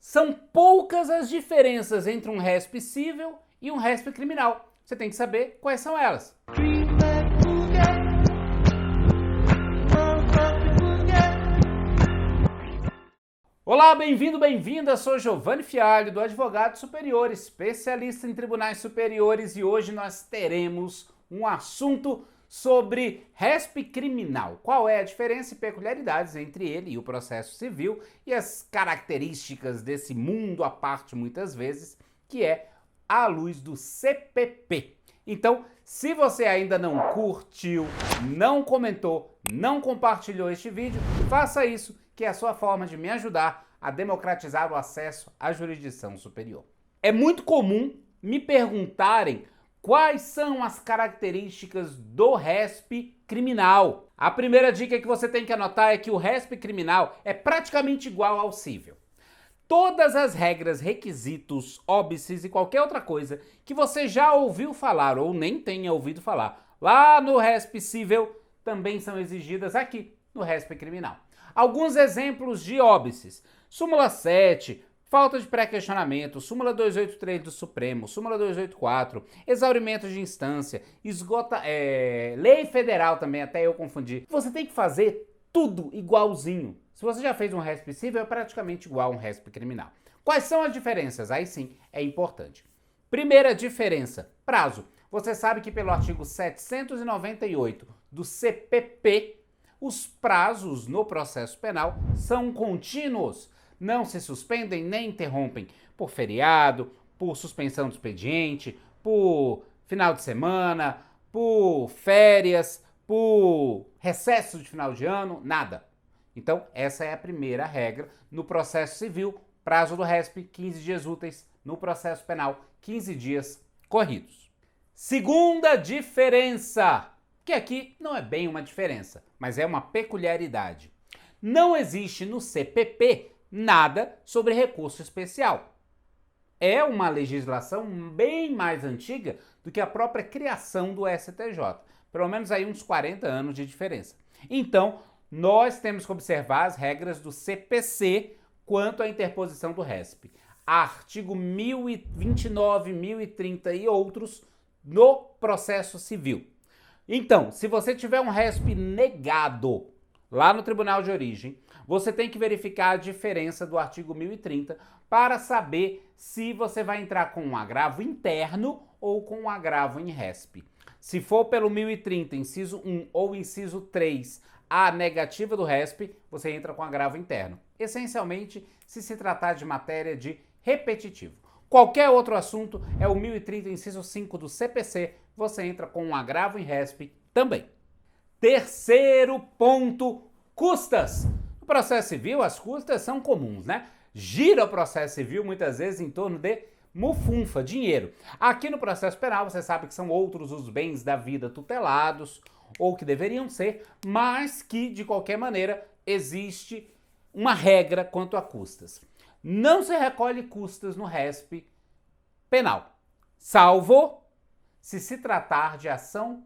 São poucas as diferenças entre um RESP civil e um RESP criminal. Você tem que saber quais são elas. Olá, bem-vindo, bem-vinda. Sou Giovanni Fialho, do Advogado Superior, especialista em tribunais superiores, e hoje nós teremos um assunto sobre RESP criminal. Qual é a diferença e peculiaridades entre ele e o processo civil e as características desse mundo à parte, muitas vezes, que é à luz do CPP. Então, se você ainda não curtiu, não comentou, não compartilhou este vídeo, faça isso, que é a sua forma de me ajudar a democratizar o acesso à jurisdição superior. É muito comum me perguntarem quais são as características do RESP criminal. A primeira dica que você tem que anotar é que o RESP criminal é praticamente igual ao civil. Todas as regras, requisitos, óbices e qualquer outra coisa que você já ouviu falar ou nem tenha ouvido falar lá no RESP civil também são exigidas aqui no RESP criminal. Alguns exemplos de óbices: súmula 7, falta de pré-questionamento, súmula 283 do Supremo, súmula 284, exaurimento de instância, lei federal também, até eu confundi. Você tem que fazer tudo igualzinho. Se você já fez um RESP civil, é praticamente igual a um RESP criminal. Quais são as diferenças? Aí sim, é importante. Primeira diferença, prazo. Você sabe que pelo artigo 798 do CPP, os prazos no processo penal são contínuos. Não se suspendem nem interrompem por feriado, por suspensão do expediente, por final de semana, por férias, por recesso de final de ano, nada. Então, essa é a primeira regra. No processo civil, prazo do RESP, 15 dias úteis. No processo penal, 15 dias corridos. Segunda diferença, que aqui não é bem uma diferença, mas é uma peculiaridade. Não existe no CPP nada sobre recurso especial. É uma legislação bem mais antiga do que a própria criação do STJ. Pelo menos aí uns 40 anos de diferença. Então, nós temos que observar as regras do CPC quanto à interposição do RESP. Artigo 1029, 1030 e outros no processo civil. Então, se você tiver um RESP negado lá no tribunal de origem, você tem que verificar a diferença do artigo 1030 para saber se você vai entrar com um agravo interno ou com um agravo em RESP. Se for pelo 1030, inciso 1 ou inciso 3, a negativa do RESP, você entra com agravo interno. Essencialmente, se tratar de matéria de repetitivo. Qualquer outro assunto é o 1030, inciso 5 do CPC, você entra com um agravo em RESP também. Terceiro ponto, custas. No processo civil, as custas são comuns, né? Gira o processo civil muitas vezes em torno de mufunfa, dinheiro. Aqui no processo penal, você sabe que são outros os bens da vida tutelados, ou que deveriam ser, mas que, de qualquer maneira, existe uma regra quanto a custas. Não se recolhe custas no RESP penal, salvo se tratar de ação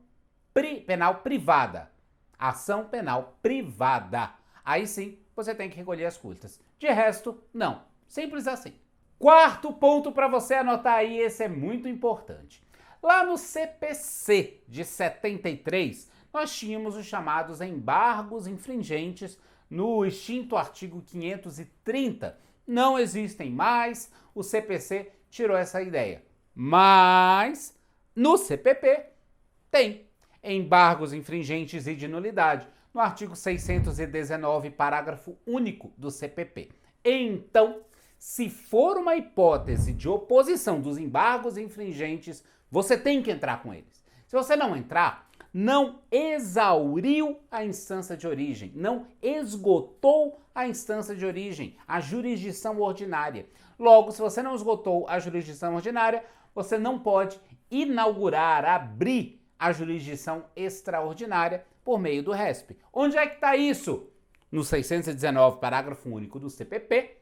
penal privada. Ação penal privada. Aí sim, você tem que recolher as custas. De resto, não. Simples assim. Quarto ponto para você anotar aí, esse é muito importante. Lá no CPC de 73, nós tínhamos os chamados embargos infringentes no extinto artigo 530. Não existem mais, o CPC tirou essa ideia. Mas no CPP tem embargos infringentes e de nulidade, no artigo 619, parágrafo único do CPP. Então, se for uma hipótese de oposição dos embargos infringentes, você tem que entrar com eles. Se você não entrar, não exauriu a instância de origem, não esgotou a instância de origem, a jurisdição ordinária. Logo, se você não esgotou a jurisdição ordinária, você não pode inaugurar, abrir a jurisdição extraordinária por meio do RESP. Onde é que está isso? No 619, parágrafo único do CPP.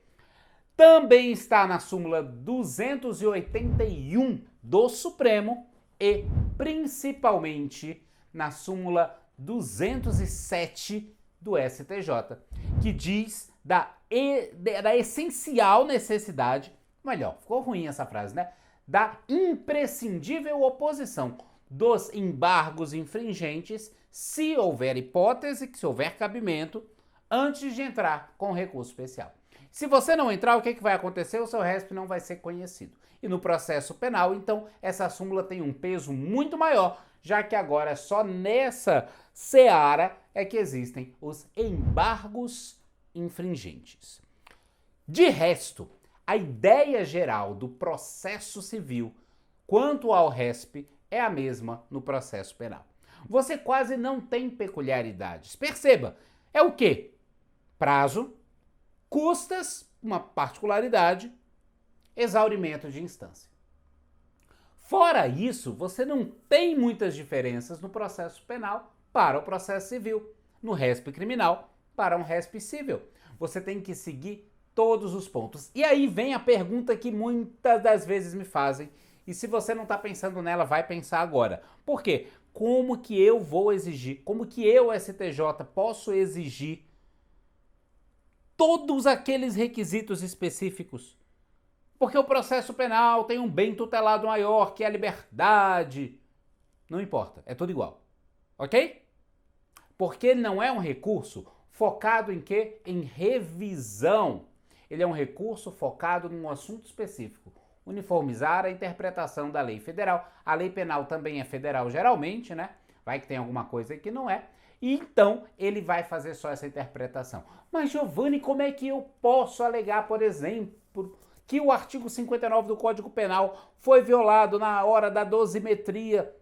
Também está na súmula 281 do Supremo e, principalmente, na súmula 207 do STJ, que diz da essencial necessidade, melhor, ficou ruim essa frase, né? Da imprescindível oposição dos embargos infringentes, se houver hipótese, se houver cabimento, antes de entrar com recurso especial. Se você não entrar, o que vai acontecer? O seu RESP não vai ser conhecido. E no processo penal, então, essa súmula tem um peso muito maior, já que agora é só nessa seara é que existem os embargos infringentes. De resto, a ideia geral do processo civil quanto ao RESP é a mesma no processo penal. Você quase não tem peculiaridades. Perceba, é o quê? Prazo, custas, uma particularidade, exaurimento de instância. Fora isso, você não tem muitas diferenças no processo penal para o processo civil, no RESP criminal para um RESP civil. Você tem que seguir todos os pontos. E aí vem a pergunta que muitas das vezes me fazem, e se você não está pensando nela, vai pensar agora. Por quê? Como que eu vou exigir, como que eu, STJ, posso exigir todos aqueles requisitos específicos? Porque o processo penal tem um bem tutelado maior, que é a liberdade. Não importa, é tudo igual. Ok? Porque não é um recurso focado em quê? Em revisão. Ele é um recurso focado num assunto específico. Uniformizar a interpretação da lei federal. A lei penal também é federal geralmente, né? Vai que tem alguma coisa que não é. E então ele vai fazer só essa interpretação. Mas, Giovanni, como é que eu posso alegar, por exemplo, que o artigo 59 do Código Penal foi violado na hora da dosimetria,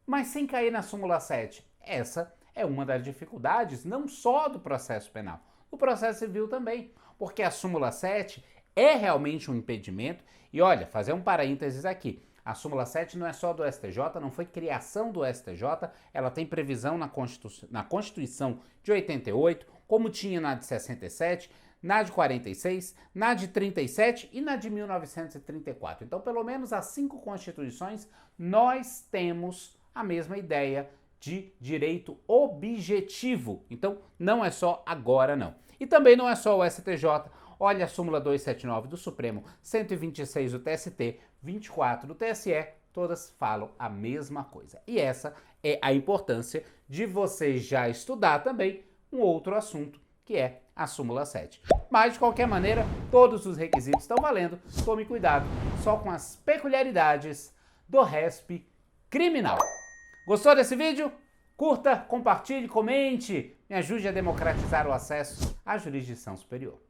mas sem cair na súmula 7? Essa é uma das dificuldades, não só do processo penal, do processo civil também, porque a súmula 7 é realmente um impedimento. E olha, fazer um parênteses aqui, a súmula 7 não é só do STJ, não foi criação do STJ, ela tem previsão na Constituição de 88, como tinha na de 67, na de 46, na de 37 e na de 1934. Então, pelo menos as 5 constituições, nós temos a mesma ideia de direito objetivo. Então, não é só agora, não. E também não é só o STJ. Olha a súmula 279 do Supremo, 126 do TST, 24 do TSE, todas falam a mesma coisa. E essa é a importância de você já estudar também um outro assunto, que é a súmula 7. Mas, de qualquer maneira, todos os requisitos estão valendo. Tome cuidado só com as peculiaridades do RESP criminal. Gostou desse vídeo? Curta, compartilhe, comente. Me ajude a democratizar o acesso à jurisdição superior.